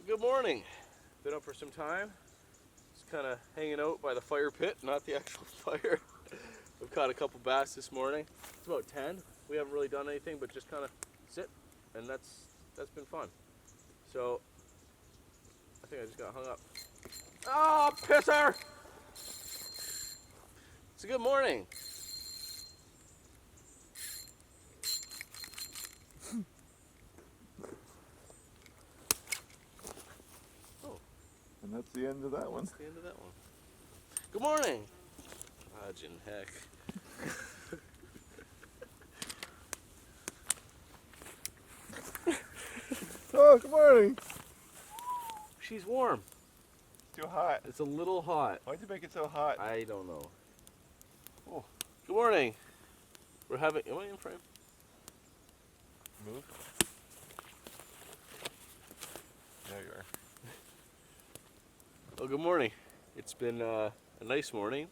Good morning. Been up for some time. Just kind of hanging out by the fire pit, not the actual fire. We've caught a couple bass this morning. It's about 10. We haven't really done anything but just kind of sit, and that's been fun. So I think I just got hung up. Oh, pisser! It's a good morning. And that's the end of that one. That's the end of that one. Good morning. Hodgin heck. Oh, good morning. She's warm. Too hot. It's a little hot. Why'd you make it so hot? I don't know. Oh, good morning. We're having. Am I in frame? Move. There you are. Well, good morning. It's been a nice morning.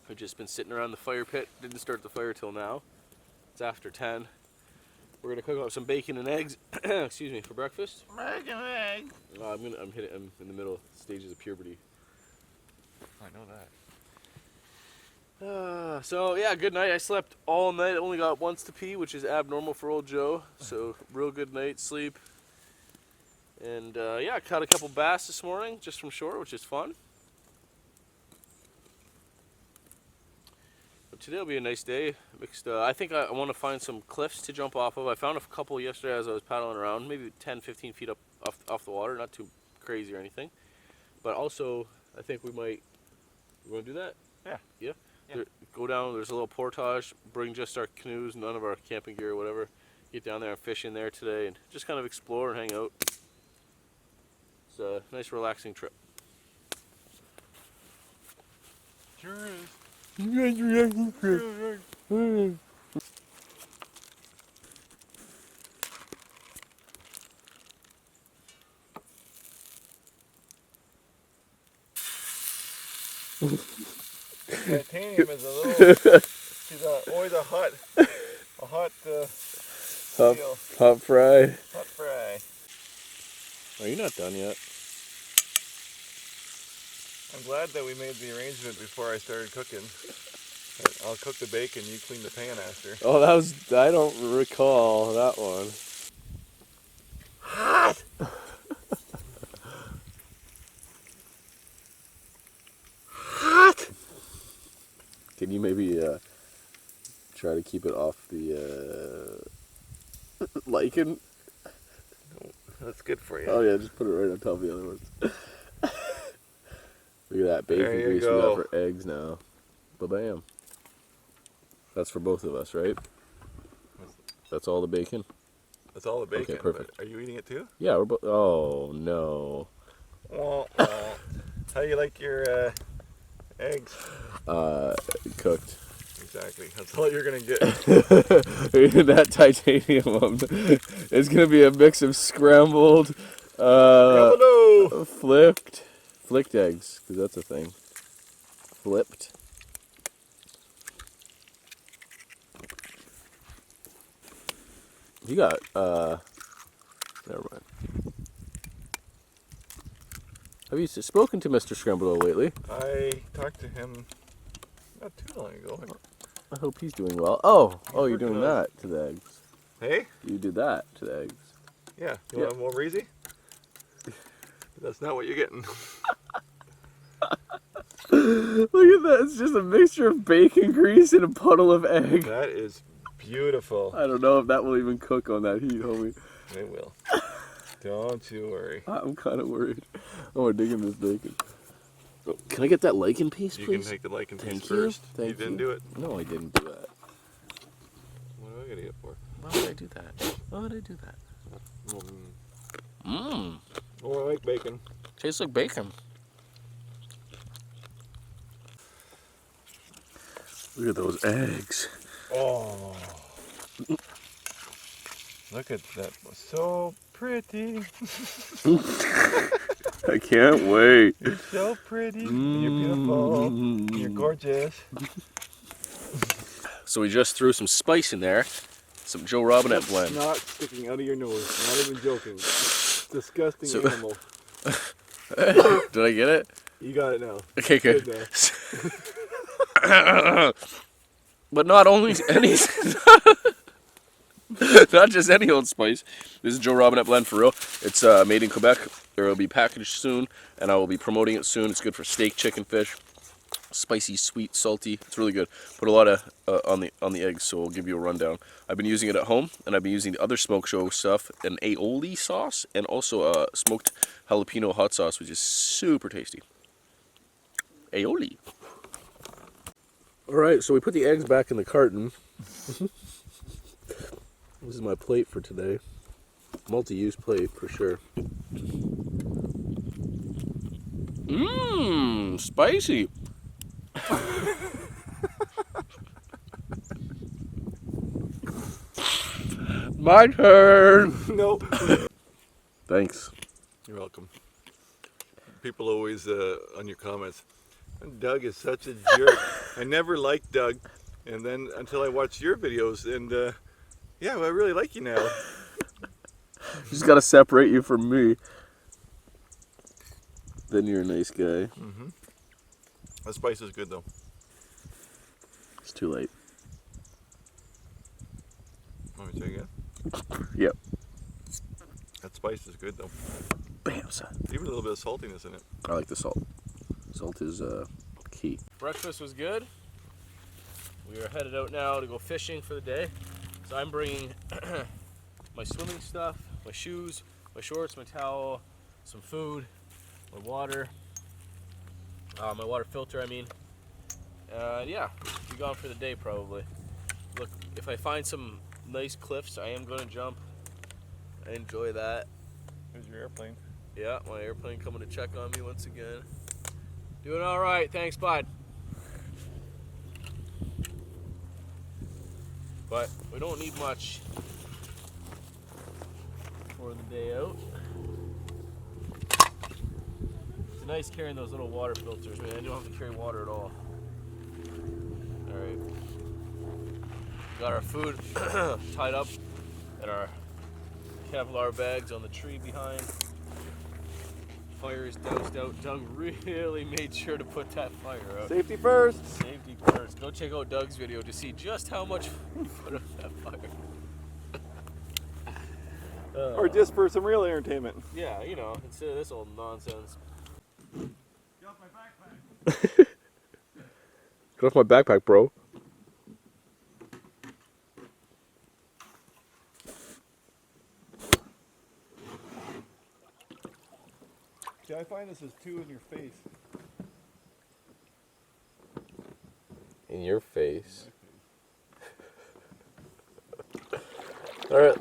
We've just been sitting around the fire pit. Didn't start the fire till now. It's after 10. We're gonna cook up some bacon and eggs. Excuse me, for breakfast. Bacon and eggs. I'm in the middle stages of puberty. I know that. So yeah, good night. I slept all night. Only got once to pee, which is abnormal for old Joe. So real good night's sleep. And yeah, I caught a couple bass this morning just from shore, which is fun. But today will be a nice day. Mixed. I think I want to find some cliffs to jump off of. I found a couple yesterday as I was paddling around, maybe 10, 15 feet up off the water, not too crazy or anything. But also, I think we might. You want to do that? Yeah. Yeah. Go down. There's a little portage. Bring just our canoes, none of our camping gear or whatever. Get down there and fish in there today, and just kind of explore and hang out. It's a nice, relaxing trip. Sure is. Titanium is a little. She's always a hot deal. Hot fry. Hot fry. Oh, you're not done yet. I'm glad that we made the arrangement before I started cooking. I'll cook the bacon, you clean the pan after. Oh, that was. I don't recall that one. Hot! Hot! Can you maybe try to keep it off the lichen? That's good for you. Oh yeah, just put it right on top of the other ones. Look at that bacon There you grease go. we got for eggs now. Ba-bam. That's for both of us, right? That's all the bacon? That's all the bacon. Okay, perfect. But are you eating it too? Yeah, we're both. Oh no. How do you like your eggs? Cooked. Exactly. That's all you're gonna get. That titanium one. It's gonna be a mix of scrambled, flicked eggs, because that's a thing. Flipped. You got never mind. Have you spoken to Mr. Scrambled lately? I talked to him not too long ago. I hope he's doing well. Oh, you're working doing on that to the eggs. Hey? You did that to the eggs. Yeah. You want more breezy? That's not what you're getting. Look at that. It's just a mixture of bacon grease and a puddle of egg. That is beautiful. I don't know if that will even cook on that heat, homie. It will. Don't you worry. I'm kind of worried. Oh, we're digging this bacon. Oh, can I get that lichen piece, You please? can take the lichen piece Thank you. first. Thank you didn't you. do it. No, I didn't do that. What am I gonna get for? Why would I do that? Why would I do that? Mmm. Oh, I like bacon. Tastes like bacon. Look at those eggs. Oh. Look at that. So pretty. I can't wait. You're so pretty. You're beautiful. You're gorgeous. So we just threw some spice in there. Some Joe Robinet blend. Not sticking out of your nose. Not even joking. Disgusting animal. Did I get it? You got it now. Okay, good. Good But not only any, not just any old spice. This is Joe Robinet blend for real. It's made in Quebec. It will be packaged soon, and I will be promoting it soon. It's good for steak, chicken, fish. Spicy, sweet, salty. It's really good. Put a lot of on the eggs, so I'll give you a rundown. I've been using it at home, and I've been using the other smoke show stuff, an aioli sauce, and also a smoked jalapeno hot sauce, which is super tasty. Aioli. All right, so we put the eggs back in the carton. This is my plate for today. Multi-use plate for sure. Mmm, spicy. My turn. No. Thanks. You're welcome. People always on your comments, Doug is such a jerk. I never liked Doug, and then until I watched your videos, and yeah, well, I really like you now. Just gotta separate you from me. Then you're a nice guy. Mm-hmm. The spice is good though. It's too late. Want me to say again? Yep. That spice is good though. Bam, son. Even a little bit of saltiness in it. I like the salt. Salt is key. Breakfast was good. We are headed out now to go fishing for the day. So I'm bringing my swimming stuff, my shoes, my shorts, my towel, some food, my water, my water filter, I mean. Yeah, be gone for the day probably. Look, if I find some nice cliffs, I am going to jump. I enjoy that. Here's your airplane. Yeah, my airplane coming to check on me once again. Doing all right, thanks, bud. But we don't need much for the day out. It's nice carrying those little water filters, man. You don't have to carry water at all. All right. Got our food tied up in our Kevlar bags on the tree behind. Fire is doused out. Doug really made sure to put that fire out. Safety first. Safety first. Go check out Doug's video to see just how much we put out that fire. Or just for some real entertainment. Yeah, you know, instead of this old nonsense. Get off my backpack. Get off my backpack, bro. See, I find this is too in your face. In your face. Alright.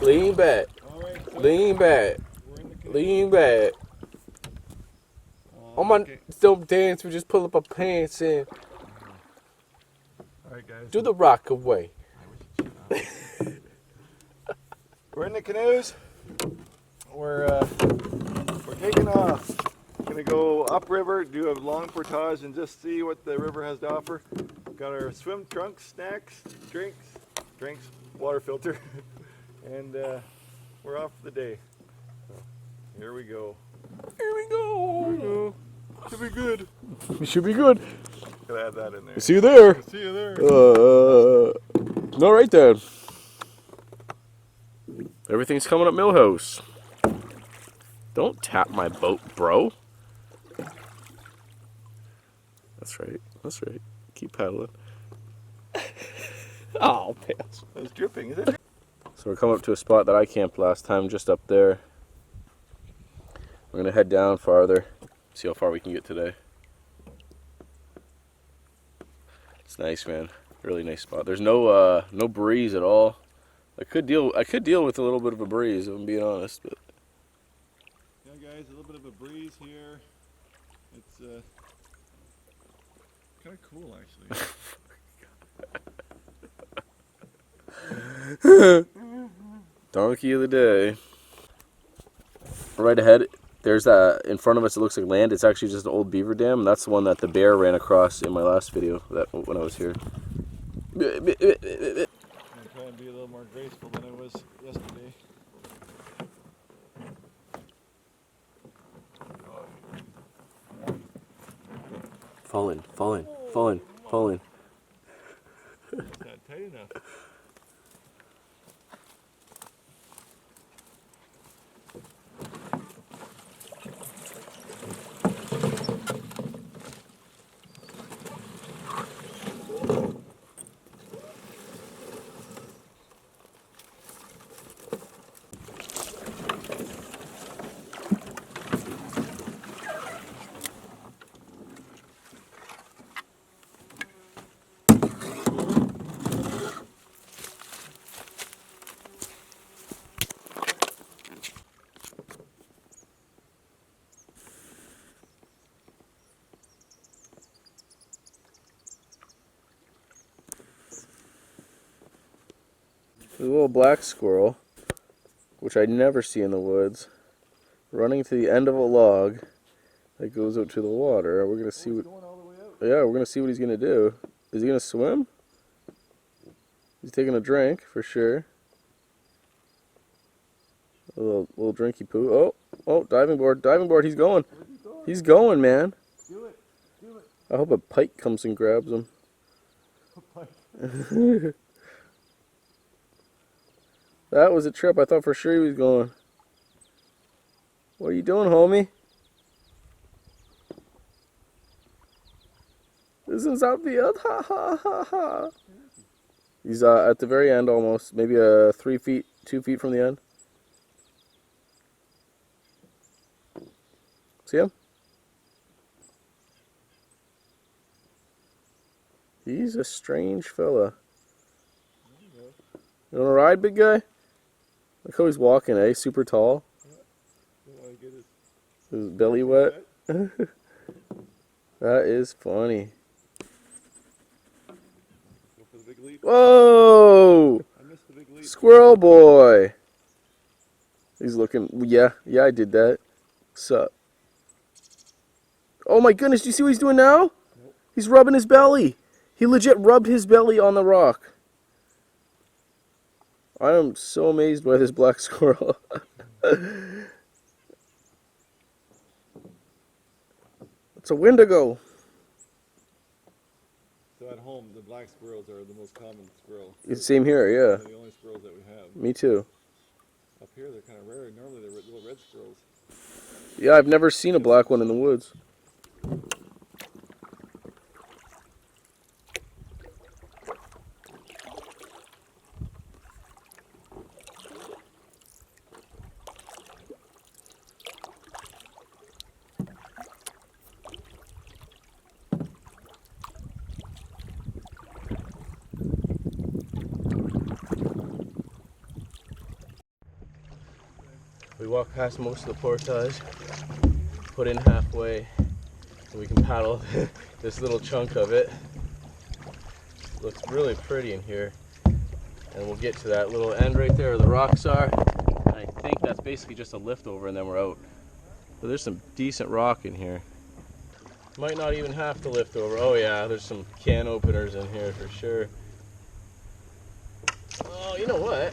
Lean back. Lean back. Lean back. On my don't dance, we just pull up our pants in. Alright guys. Do the rock away. We're in the canoes. We're taking off. Gonna go upriver, do a long portage, and just see what the river has to offer. Got our swim trunks, snacks, drinks, water filter, and we're off for the day. So, here we go. Here we go. Should be good. We should be good. Gotta add that in there. See you there. See you there. All right then. Everything's coming up Millhouse. Don't tap my boat, bro. That's right. That's right. Keep paddling. Oh, pants. It's dripping, is it? So we're coming up to a spot that I camped last time, just up there. We're gonna head down farther, see how far we can get today. It's nice, man. Really nice spot. There's no breeze at all. I could deal with a little bit of a breeze, if I'm being honest, but Yeah, guys, a little bit of a breeze here. It's kind of cool, actually. donkey of the day. Right ahead, there's that in front of us. It looks like land. It's actually just an old beaver dam. And that's the one that the bear ran across in my last video. That when I was here. I'm going to try and be a little more graceful than I was yesterday. Fall in, fall in, fall in, fall in. It's not tight enough. There's a little black squirrel, which I never see in the woods, running to the end of a log that goes out to the water. We're gonna see what. Yeah, we're gonna see what he's gonna do. Is he gonna swim? He's taking a drink for sure. A little drinky poo. Oh, diving board, diving board. He's going. He's going, man. Do it. Do it. I hope a pike comes and grabs him. That was a trip. I thought for sure he was going. What are you doing, homie? This is out the end. Ha ha ha ha. He's at the very end almost. Maybe 2 feet from the end. See him? He's a strange fella. You want to ride, big guy? Look how he's walking, eh? Super tall. His belly wet. That is funny. Go for the big leap. Whoa! I missed the big leap. Squirrel boy. He's looking. Yeah, I did that. Sup? Oh my goodness! Do you see what he's doing now? Nope. He's rubbing his belly. He legit rubbed his belly on the rock. I am so amazed by this black squirrel. It's a Wendigo. So at home, the black squirrels are the most common squirrel. It's same here, yeah. They're the only squirrels that we have. Me too. Up here, they're kind of rare. Normally, they're little red squirrels. Yeah, I've never seen a black one in the woods. We walk past most of the portage, put in halfway, and we can paddle this little chunk of it. Looks really pretty in here. And we'll get to that little end right there where the rocks are. And I think that's basically just a lift over and then we're out. But there's some decent rock in here. Might not even have to lift over. Oh yeah, there's some can openers in here for sure. Oh, you know what?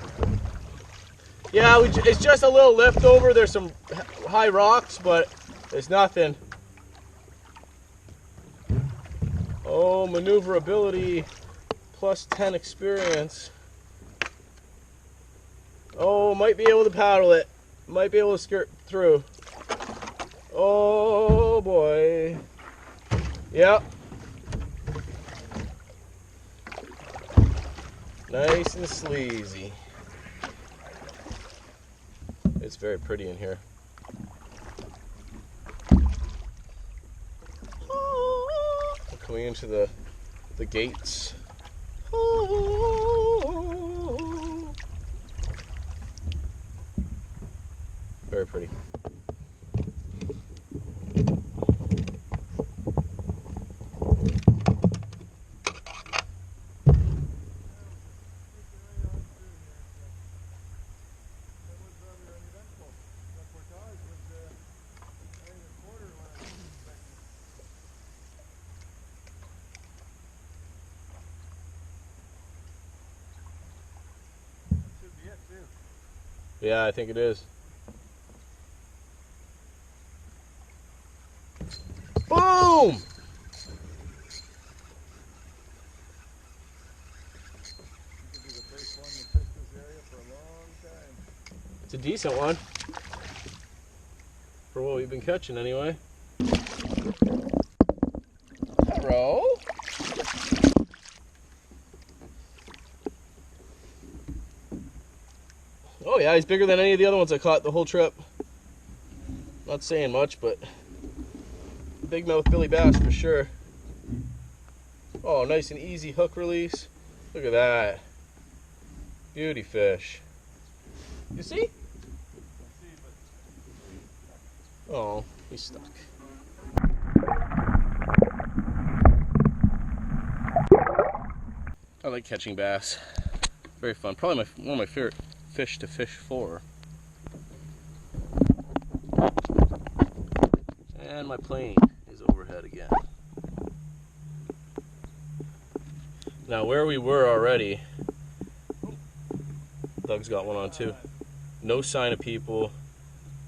Yeah, it's just a little lift over. There's some high rocks, but it's nothing. Oh, maneuverability plus 10 experience. Oh, might be able to paddle it. Might be able to skirt through. Oh boy. Yep. Nice and sleazy. It's very pretty in here. We're coming into the gates. Very pretty. Yeah, I think it is. Boom! decent one. For what we've been catching anyway. Hello. Oh yeah, he's bigger than any of the other ones I caught the whole trip. Not saying much, but big mouth Billy bass for sure. Oh, nice and easy hook release. Look at that. Beauty fish. You see? Oh, he's stuck. I like catching bass. Very fun. Probably one of my favorite fish to fish for. And my plane is overhead again. Now where we were already, Doug's got one on too. No sign of people,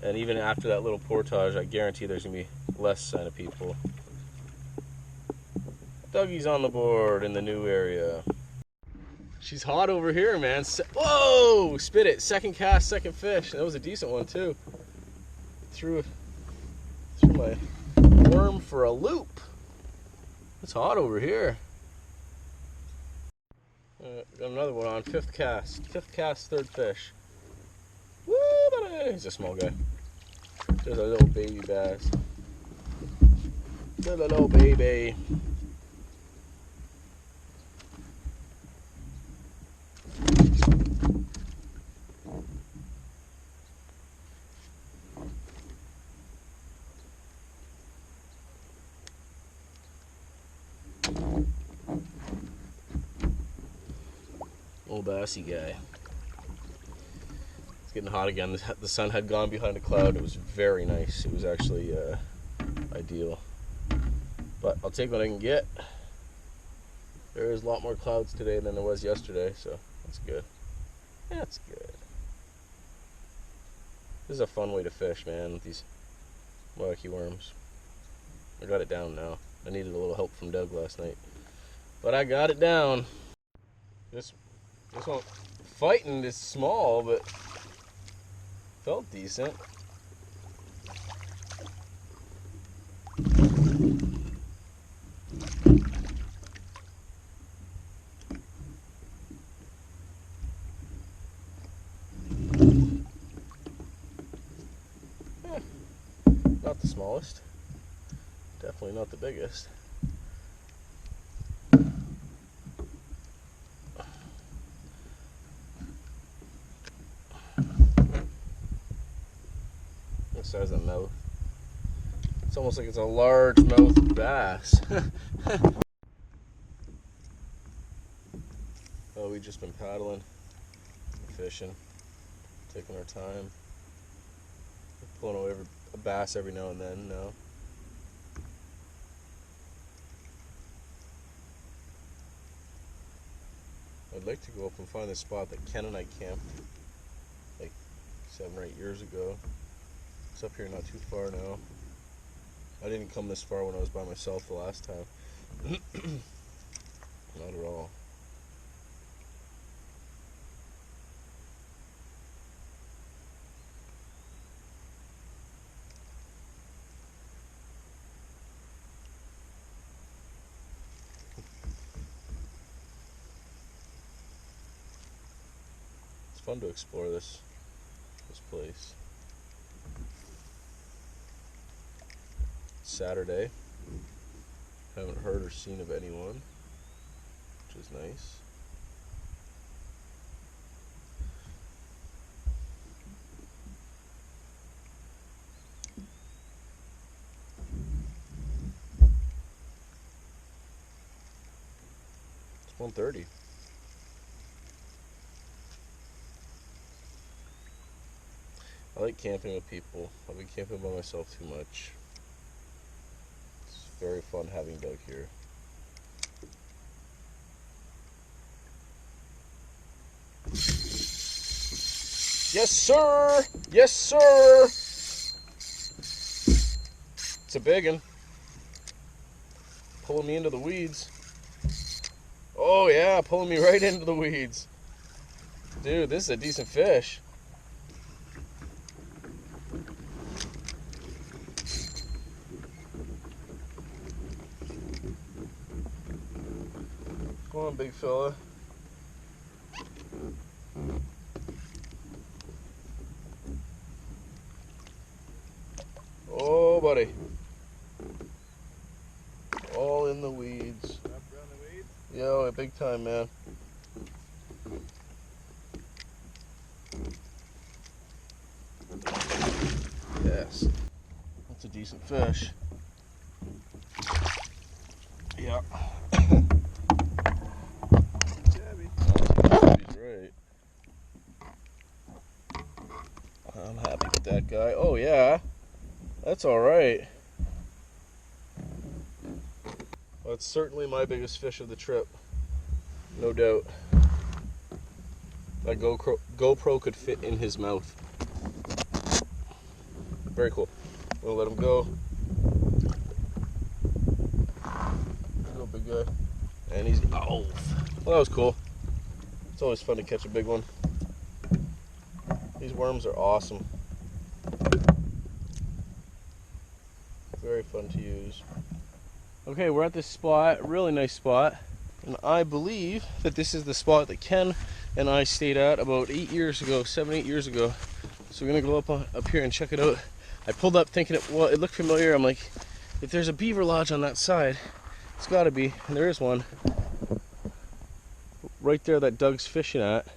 and even after that little portage, I guarantee there's gonna be less sign of people. Dougie's on the board in the new area. She's hot over here, man. Whoa! Spit it. Second cast, second fish. That was a decent one too. Threw my worm for a loop. It's hot over here. Got another one on. Fifth cast, third fish. Woo, buddy. He's a small guy. Just a little baby bass. Little baby. Old bassy guy. It's getting hot again. The sun had gone behind a cloud. It was very nice. It was actually ideal. But I'll take what I can get. There is a lot more clouds today than there was yesterday, so that's good. That's good. This is a fun way to fish, man, with these wacky worms. I got it down now. I needed a little help from Doug last night, but I got it down. This one, fighting is small, but felt decent. Not the smallest, definitely not the biggest. The size of the mouth. It's almost like it's a largemouth bass. Oh, we've just been paddling, fishing, taking our time, pulling over a bass every now and then. No. I'd like to go up and find the spot that Ken and I camped like 7 or 8 years ago. It's up here not too far now. I didn't come this far when I was by myself the last time. Not at all. It's fun to explore this place. Saturday. Haven't heard or seen of anyone, which is nice. It's 1:30. I like camping with people. I've been camping by myself too much. It's very fun having Doug here. Yes, sir! Yes, sir! It's a big one. Pulling me into the weeds. Oh yeah, pulling me right into the weeds. Dude, this is a decent fish. Come on, big fella. Oh, buddy. All in the weeds. Up around the weeds? Yo, big time, man. Yes. That's a decent fish. Yeah. He's right. I'm happy with that guy. Oh, yeah. That's all right. That's certainly my biggest fish of the trip. No doubt. That GoPro could fit in his mouth. Very cool. We'll let him go. There you go, big guy. And he's... Oh! Well, that was cool. It's always fun to catch a big one. These worms are awesome. Very fun to use. Okay, we're at this spot, really nice spot. And I believe that this is the spot that Ken and I stayed at about 7, 8 years ago. So we're gonna go up here and check it out. I pulled up thinking it looked familiar. I'm like, if there's a beaver lodge on that side, it's gotta be, and there is one. Right there that Doug's fishing at.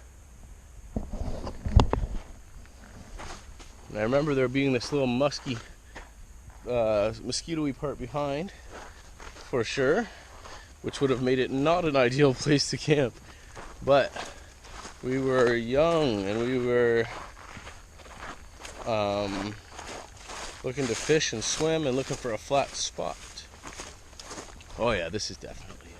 And I remember there being this little musky, mosquito-y part behind, for sure, which would have made it not an ideal place to camp. But we were young and we were looking to fish and swim and looking for a flat spot. Oh yeah, this is definitely it.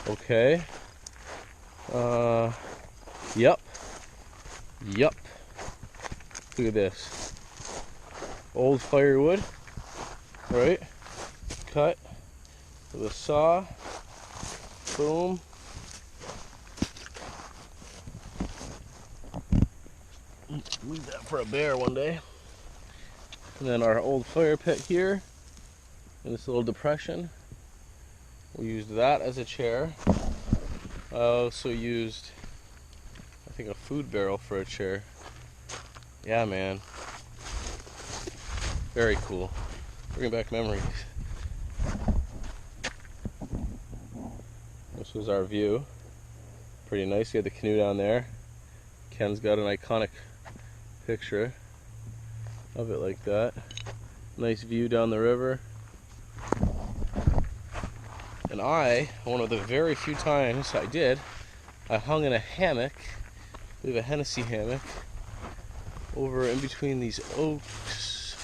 Okay. Yep. Look at this. Old firewood, right? Cut with a saw. Boom. Leave that for a bear one day. And then our old fire pit here in this little depression. We used that as a chair. I also used, I think, a food barrel for a chair. Yeah, man. Very cool. Bringing back memories. This was our view. Pretty nice. We had the canoe down there. Ken's got an iconic picture of it like that. Nice view down the river. And one of the very few times I hung in a hammock. We have a Hennessy hammock over in between these oaks.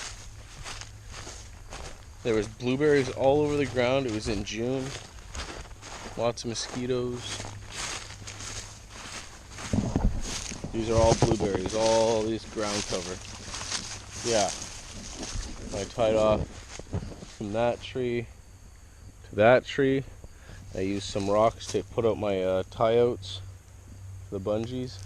There was blueberries all over the ground. It was in June. Lots of mosquitoes. These are all blueberries, all these ground cover. Yeah. I tied off from that tree to that tree. I used some rocks to put out my tie outs, the bungees.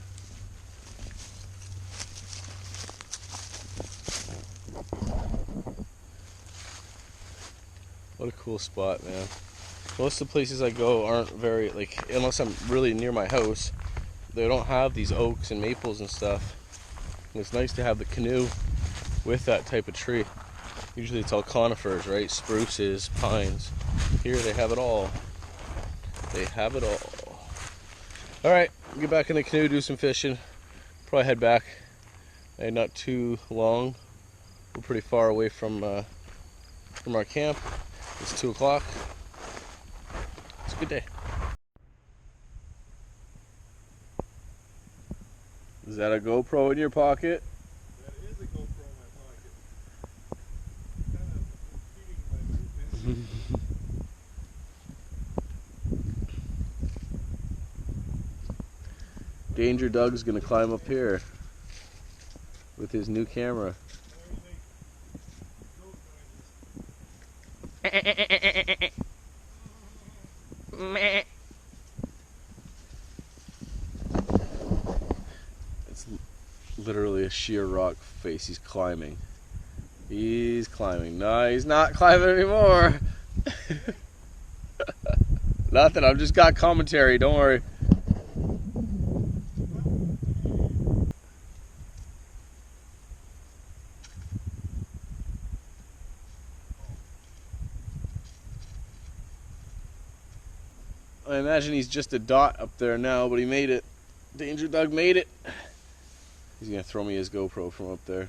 What a cool spot, man. Most of the places I go aren't very, unless I'm really near my house, they don't have these oaks and maples and stuff. And it's nice to have the canoe with that type of tree. Usually it's all conifers, right? Spruces, pines. Here they have it all. They have it all. Alright, get back in the canoe, do some fishing. Probably head back. Not too long. We're pretty far away from our camp. It's 2 o'clock. It's a good day. Is that a GoPro in your pocket? That is a GoPro in my pocket. Kind of impeding my movement. Danger Doug's gonna climb up here with his new camera. It's literally a sheer rock face. He's climbing. He's climbing. No, he's not climbing anymore. Nothing, I've just got commentary, don't worry. I imagine he's just a dot up there now, but he made it. Danger Doug made it. He's gonna throw me his GoPro from up there.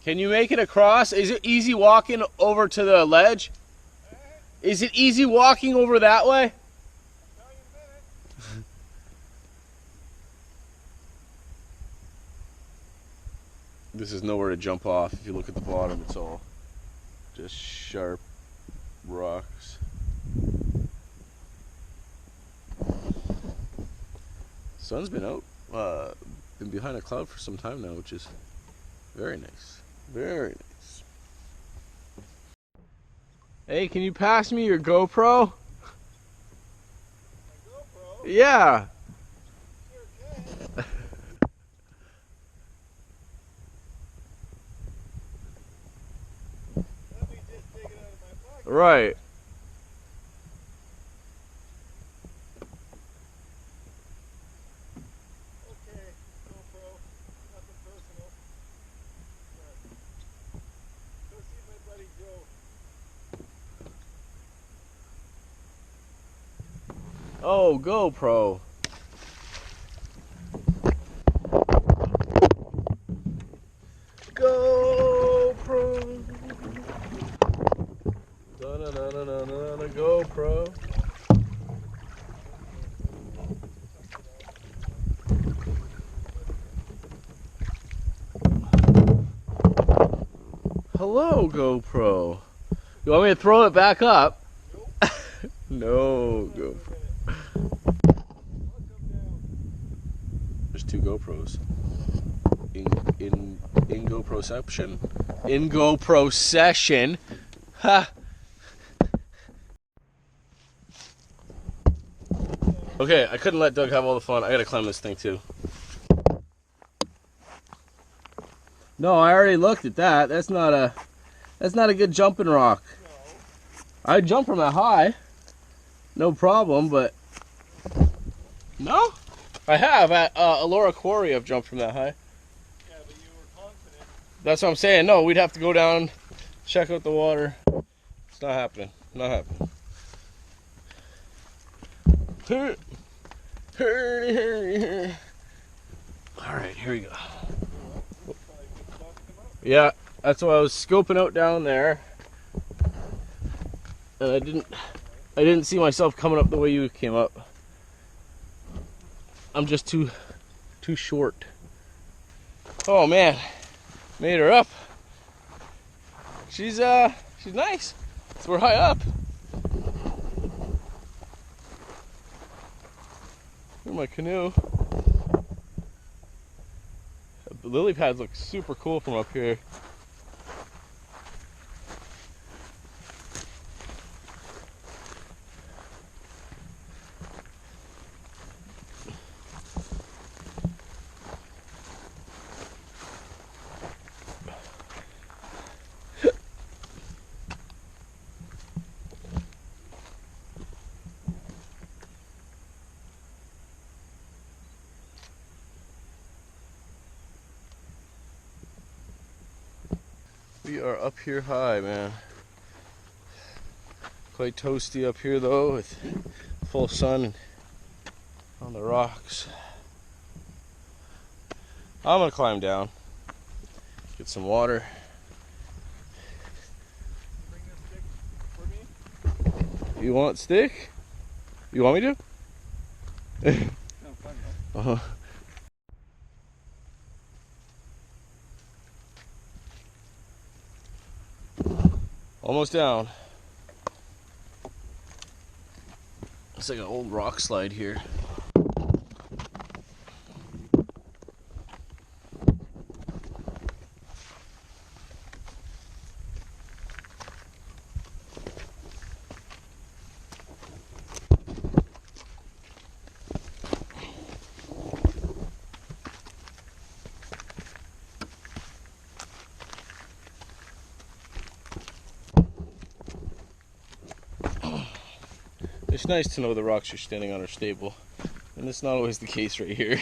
Can you make it across? Is it easy walking over to the ledge? Is it easy walking over that way? This is nowhere to jump off. If you look at the bottom, it's all just sharp rocks. Sun's been out, been behind a cloud for some time now, which is very nice. Very nice. Hey, can you pass me your GoPro? My GoPro? Yeah. Sure can. Let me just take it out of my pocket. Right. Okay, GoPro, nothing personal. Go see my buddy Joe. Oh, GoPro. GoPro. Da-na-na-na-na-na, GoPro. Hello, GoPro. You want me to throw it back up? Nope. No, GoPro. There's two GoPros. In GoProception. In GoPro session. Ha. Okay, I couldn't let Doug have all the fun. I gotta climb this thing too. No, I already looked at that. That's not a good jumping rock. No. I'd jump from that high. No problem, but no? I have at Elora Quarry. I've jumped from that high. Yeah, but you were confident. That's what I'm saying. No, we'd have to go down, check out the water. It's not happening. Not happening. All right, here we go. Yeah, that's why I was scoping out down there, and I didn't see myself coming up the way you came up. I'm just too short. Oh man, made her up. She's nice. So we're high up. Here's my canoe. The lily pads look super cool from up here. We are up here high, man. Quite toasty up here though, with full sun on the rocks. I'm gonna climb down, get some water. Bring this stick for me? You want stick? You want me to? No, fun though. Uh-huh. Almost down. It's like an old rock slide here. It's nice to know the rocks you're standing on are stable, and it's not always the case right here.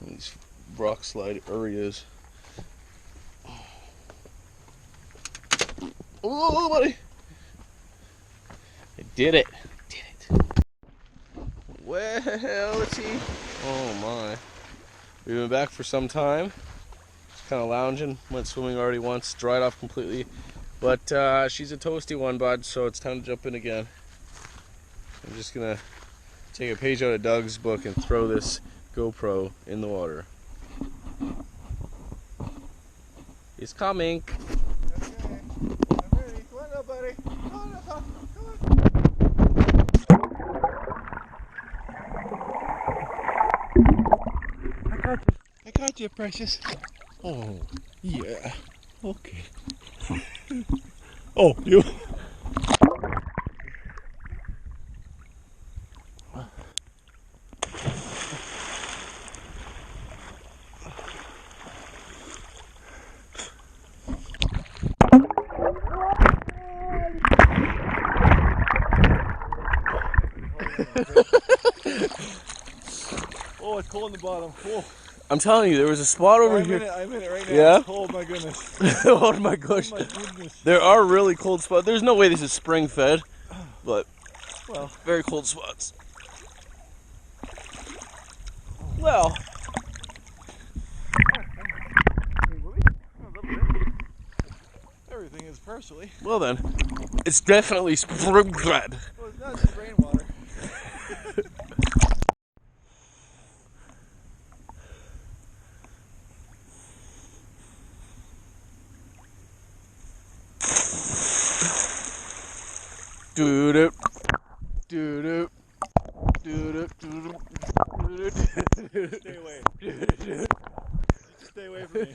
These rock slide areas. Oh, buddy! I did it! Well, let's see. Oh my! We've been back for some time. Just kind of lounging. Went swimming already once. Dried off completely. But she's a toasty one, bud. So it's time to jump in again. I'm just gonna take a page out of Doug's book and throw this GoPro in the water. It's coming. Okay, I'm ready. Come on up, buddy. Come on up, come on. I got you, precious. Oh, yeah. Okay. Oh, you. Oh, it's cold in the bottom. Oh. I'm telling you, there was a spot over here. I'm in it right now. Yeah? Oh my goodness. Oh my gosh. Oh my goodness. There are really cold spots. There's no way this is spring fed, but Well, very cold spots. Well, everything is partially. well then, it's definitely spring fed. Well, it's not just rainwater. Doo doo doo doo doo doo. Stay away. Stay away from me.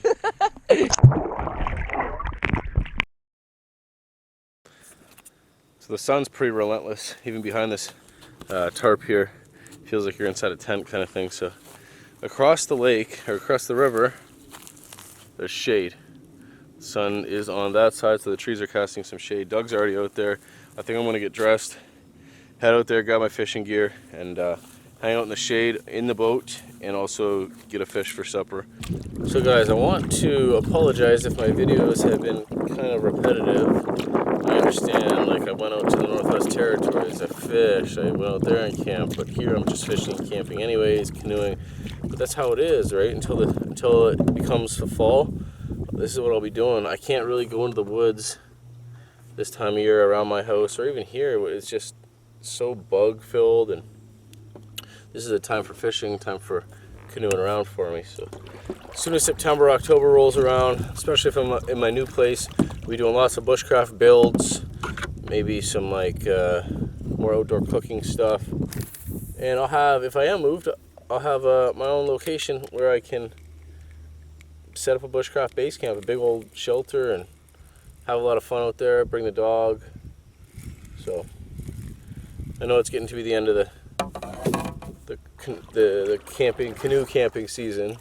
So the sun's pretty relentless, even behind this tarp here. Feels like you're inside a tent kind of thing. So across the lake, or across the river, there's shade. The sun is on that side, so the trees are casting some shade. Doug's already out there. I think I'm gonna get dressed, head out there, grab my fishing gear, and hang out in the shade in the boat, and also get a fish for supper. So guys, I want to apologize if my videos have been kind of repetitive. I understand, like I went out to the Northwest Territories, I fished, I went out there and camped, but here I'm just fishing and camping anyways, canoeing. But that's how it is, right? Until it becomes the fall, this is what I'll be doing. I can't really go into the woods this time of year around my house, or even here. It's just so bug filled, and this is a time for fishing, time for canoeing around for me. So as soon as September, October rolls around, especially if I'm in my new place, we're doing lots of bushcraft builds, maybe some like more outdoor cooking stuff, and I'll have, if I am moved, I'll have my own location where I can set up a bushcraft base camp, a big old shelter, and have a lot of fun out there, bring the dog. So I know it's getting to be the end of the camping, canoe camping season,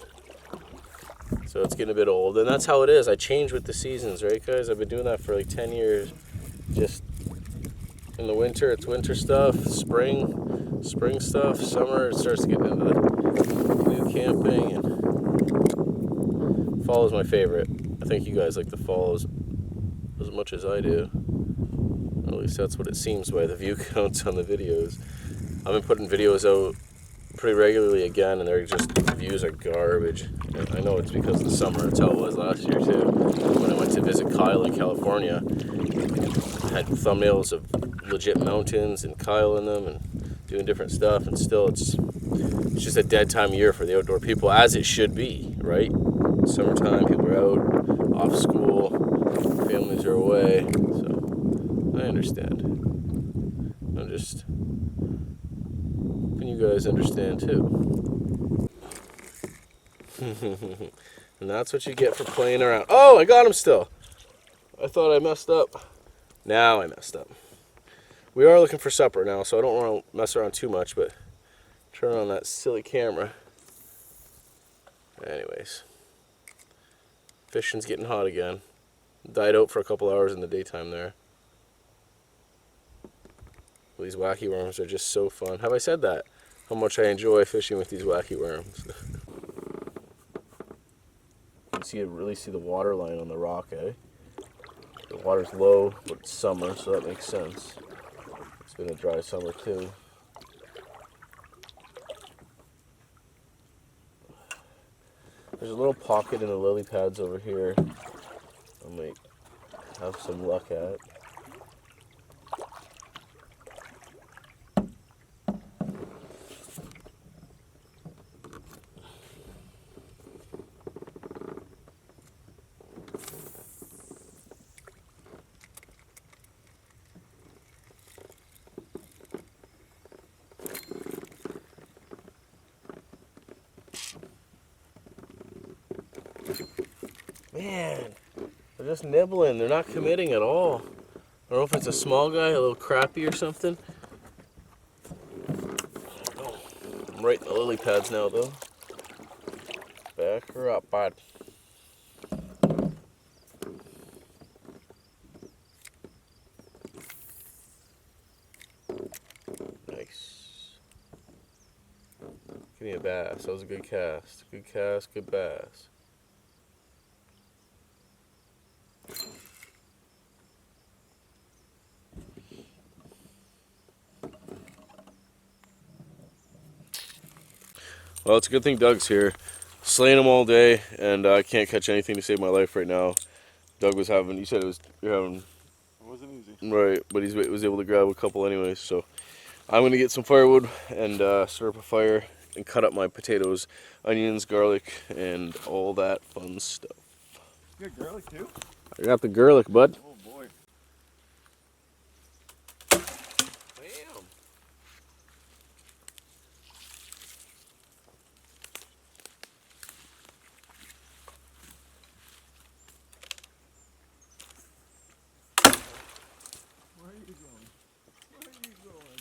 so it's getting a bit old, and that's how it is. I change with the seasons, right guys? I've been doing that for like 10 years. Just in the winter it's winter stuff, spring stuff, summer it starts getting into the canoe camping, and fall is my favorite. I think you guys like the fall as much as I do. At least that's what it seems by the view counts on the videos. I've been putting videos out pretty regularly again, and the views are garbage. And I know it's because of the summer. It's how it was last year too. When I went to visit Kyle in California, I had thumbnails of legit mountains and Kyle in them and doing different stuff, and still it's just a dead time of year for the outdoor people, as it should be, right? Summertime, people are out, off school, families are away, so I understand. I'm just hoping you guys understand too. And that's what you get for playing around. Oh, I got him still. I thought I messed up. Now I messed up. We are looking for supper now, so I don't want to mess around too much, but turn on that silly camera. Anyways, fishing's getting hot again. Died out for a couple hours in the daytime there. These wacky worms are just so fun. Have I said that? How much I enjoy fishing with these wacky worms. You can really see the water line on the rock, eh? The water's low, but it's summer, so that makes sense. It's been a dry summer too. There's a little pocket in the lily pads over here I might have some luck at. Man, they're just nibbling. They're not committing at all. I don't know if it's a small guy, a little crappie or something. Oh, I'm right in the lily pads now, though. Back her up, bud. Nice. Give me a bass. That was a good cast. Good cast, good bass. Well, it's a good thing Doug's here. Slaying them all day, and I can't catch anything to save my life right now. Doug was having, you said you're having... It wasn't easy. Right, but he was able to grab a couple anyways, so I'm going to get some firewood and start up a fire and cut up my potatoes, onions, garlic, and all that fun stuff. You got garlic too? I got the garlic, bud. Oh boy. Bam! Where are you going? Where are you going?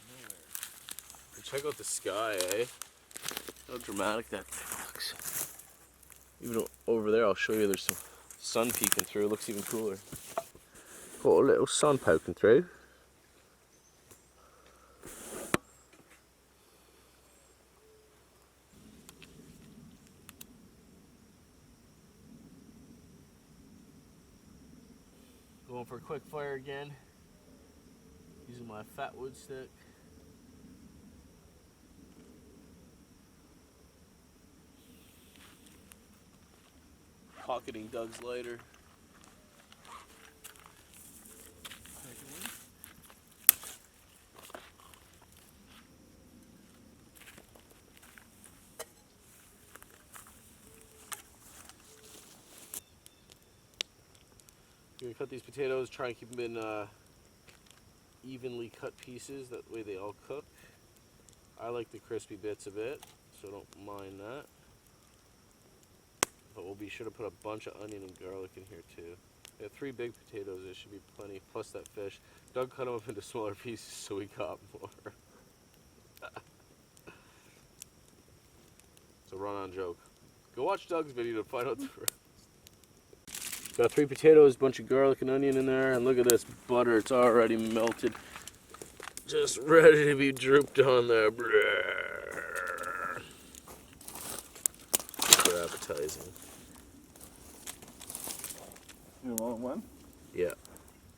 Nowhere. Check out the sky, eh? How dramatic that thing looks. Even over there, I'll show you there's some sun peeking through. It looks even cooler. Got a little sun poking through. Going for a quick fire again. Using my fat wood stick. Pocketing Doug's lighter. You're gonna cut these potatoes, try and keep them in evenly cut pieces, that way they all cook. I like the crispy bits a bit, so don't mind that. But we'll be sure to put a bunch of onion and garlic in here too. We have 3 big potatoes, there should be plenty, plus that fish. Doug cut them up into smaller pieces so we got more. It's a run-on joke. Go watch Doug's video to find out the rest. Got 3 potatoes, bunch of garlic and onion in there, and look at this butter, it's already melted. Just ready to be drooped on there. Super appetizing. You want one? Yeah.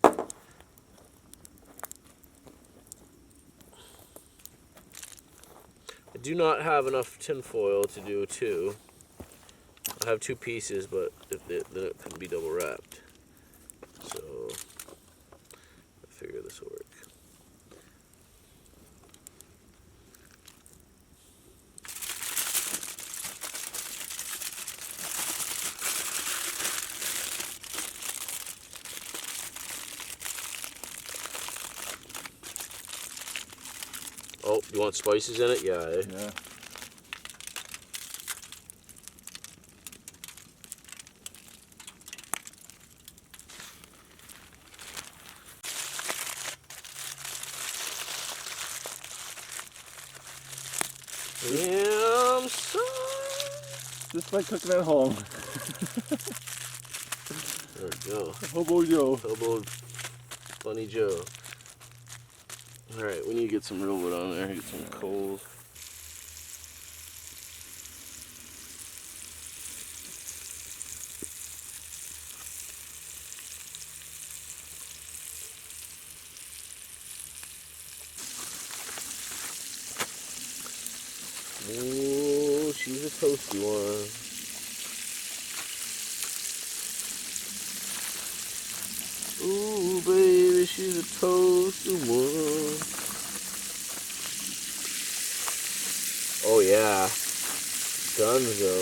I do not have enough tin foil to do 2. I have 2 pieces, but then it can be double wrapped. So I figure this will work. Oh, you want spices in it? Yeah. Eh? Yeah. Damn, son. Just like cooking at home. There we go. Hobo Joe. Hobo Funny Joe. Alright, we need to get some real wood on there, get some coals. Oh, she's a toasty one. Ooh, baby, she's a toasty one. Oh, yeah. Dunzo.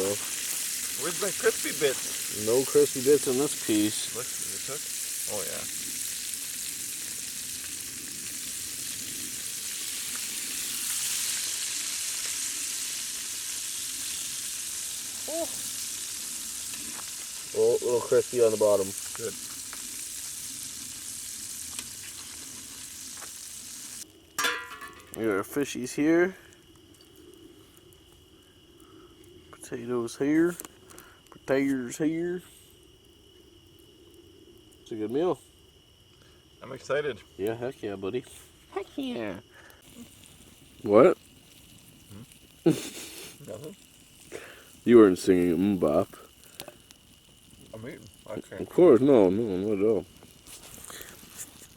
Where's my crispy bits? No crispy bits in this piece. Look, you took? Oh, yeah. Oh, a little crispy on the bottom. Good. We got our fishies here. Potatoes here. Potatoes here. It's a good meal. I'm excited. Yeah, heck yeah, buddy. Heck yeah. What? Nothing. You weren't singing Bop. I'm eating. Okay. Of course, no, not at all.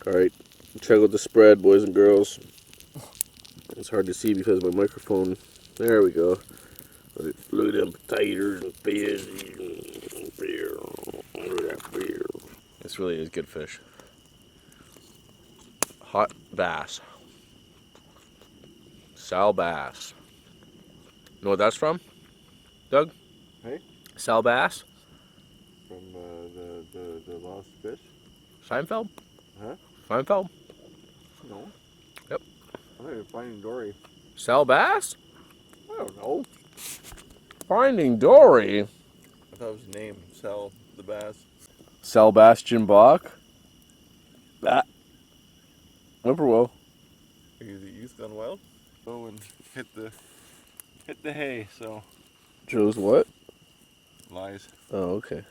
Alright, check out the spread, boys and girls. It's hard to see because of my microphone. There we go. Look at them potatoes and fish and beer. Look at that beer. This really is good fish. Hot bass. Sal bass. You know what that's from, Doug? Hey? Sal bass? From the lost fish? Seinfeld? Huh? Seinfeld? No. Yep. I thought you were Finding Dory. Sal bass? I don't know. Finding Dory? I thought it was his name. Sal the Bass. Sebastian Bach? That. Whippoorwill. Are you the youth gone wild? Go and hit the hay, so. Joe's what? Lies. Oh, okay.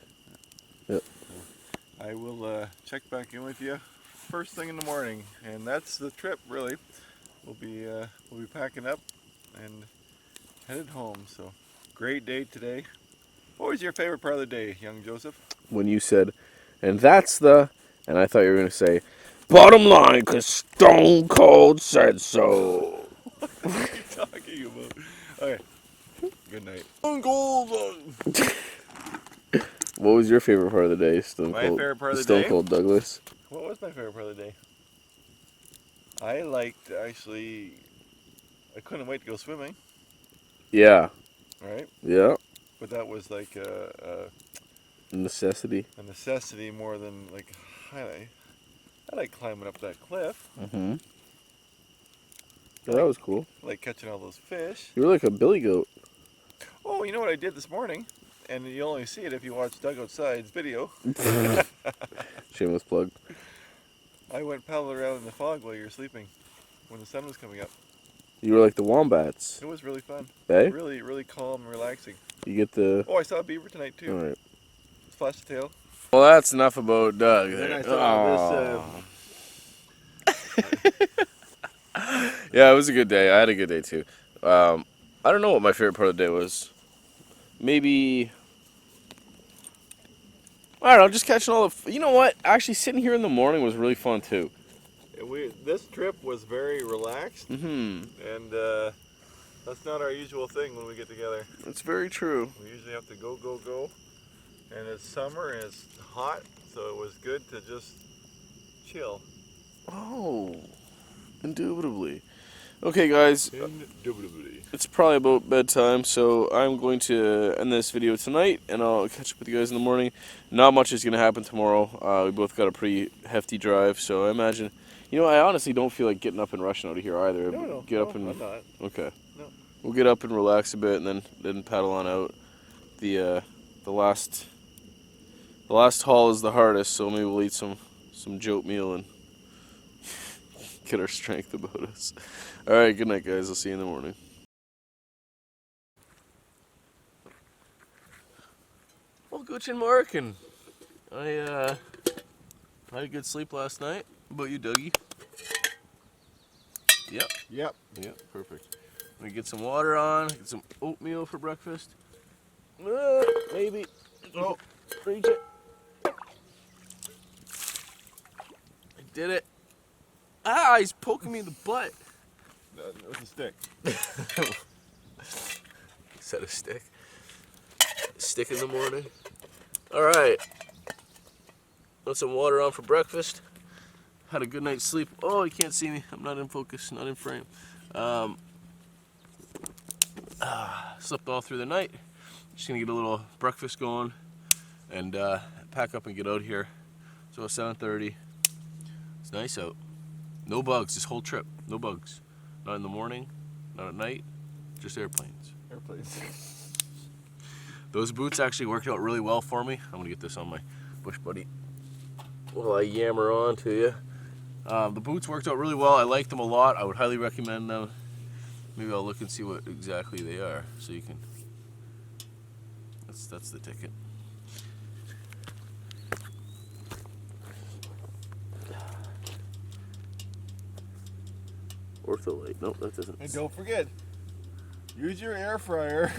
Yep. I will check back in with you first thing in the morning, and that's the trip really. We'll be packing up and headed home. So great day today. What was your favorite part of the day, young Joseph? When you said, and that's the, and I thought you were going to say, bottom line, because Stone Cold said so. What are you talking about? Okay. Good night. Stone Cold. What was your favorite part of the day, Stone My Cold? favorite part of the Stone day? Cold Douglas. What was my favorite part of the day? I liked actually. I couldn't wait to go swimming. Yeah. Right. Yeah. But that was like a Necessity. necessity more than like I like climbing up that cliff. Mm-hmm. Yeah, that was cool. I like catching all those fish. You were like a billy goat. Oh, you know what I did this morning? And you only see it if you watch Doug Outside's video. Shameless plug. I went paddling around in the fog while you were sleeping when the sun was coming up. You were like the wombats. It was really fun. Hey? Really, really calm and relaxing. You get the... Oh, I saw a beaver tonight too. Alright. Flashed the tail. Well, that's enough about Doug. Then I saw Yeah, it was a good day. I had a good day too. I don't know what my favorite part of the day was. Maybe... I don't know, just catching all the... You know what? Actually, sitting here in the morning was really fun too. This trip was very relaxed. Mm-hmm. And that's not our usual thing when we get together. That's very true. We usually have to go. And it's summer and it's hot, so it was good to just chill. Oh, indubitably. Okay, guys. Indubitably. It's probably about bedtime, so I'm going to end this video tonight, and I'll catch up with you guys in the morning. Not much is going to happen tomorrow. We both got a pretty hefty drive, so I imagine... You know, I honestly don't feel like getting up and rushing out of here either. No, up I'm not. Okay. No. We'll get up and relax a bit, and then paddle on out. The last haul is the hardest, so maybe we'll eat some jote meal and get our strength about us. All right, good night, guys. I'll see you in the morning. Well, guten Morgen. I had a good sleep last night. How about you, Dougie? Yep. Yep. Yep, perfect. I'm gonna get some water on, get some oatmeal for breakfast. Maybe. Oh, reach it. I did it. Ah, he's poking me in the butt. With a stick. Set a stick. Stick in the morning. All right. Put some water on for breakfast. Had a good night's sleep. Oh, you can't see me. I'm not in focus, not in frame. Slept all through the night. Just gonna get a little breakfast going and pack up and get out here. So it's 7:30. It's nice out. No bugs this whole trip. No bugs. Not in the morning, not at night, just airplanes. Airplanes. Those boots actually worked out really well for me. I'm gonna get this on my Bush Buddy while I yammer on to you. The boots worked out really well. I liked them a lot. I would highly recommend them. Maybe I'll look and see what exactly they are, so you can. That's the ticket. Ortholite. Nope, that doesn't. And don't forget, use your air fryer.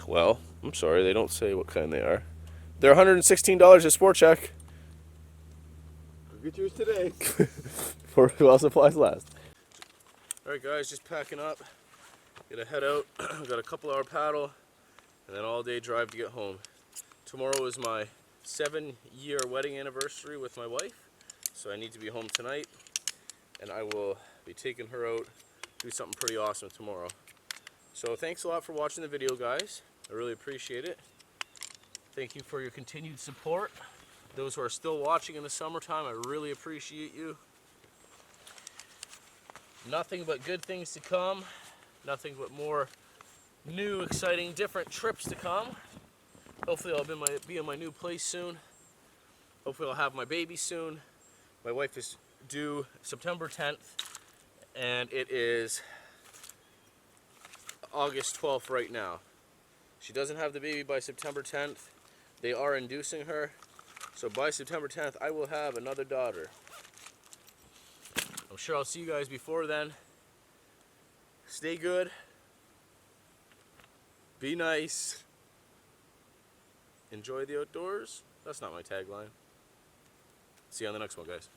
Well, I'm sorry, they don't say what kind they are. They're $116 at Sport Check. Go get yours today. For while supplies last. Alright guys, just packing up. Gonna head out. Got a couple hour paddle and then all day drive to get home. Tomorrow is my 7-year wedding anniversary with my wife, so I need to be home tonight, and I will be taking her out, do something pretty awesome tomorrow. So thanks a lot for watching the video, guys. I really appreciate it. Thank you for your continued support. Those who are still watching in the summertime, I really appreciate you. Nothing but good things to come. Nothing but more new, exciting, different trips to come. Hopefully I'll be in my new place soon. Hopefully I'll have my baby soon. My wife is due September 10th, and it is August 12th right now. She doesn't have the baby by September 10th. They are inducing her. So by September 10th, I will have another daughter. I'm sure I'll see you guys before then. Stay good. Be nice. Enjoy the outdoors. That's not my tagline. See you on the next one, guys.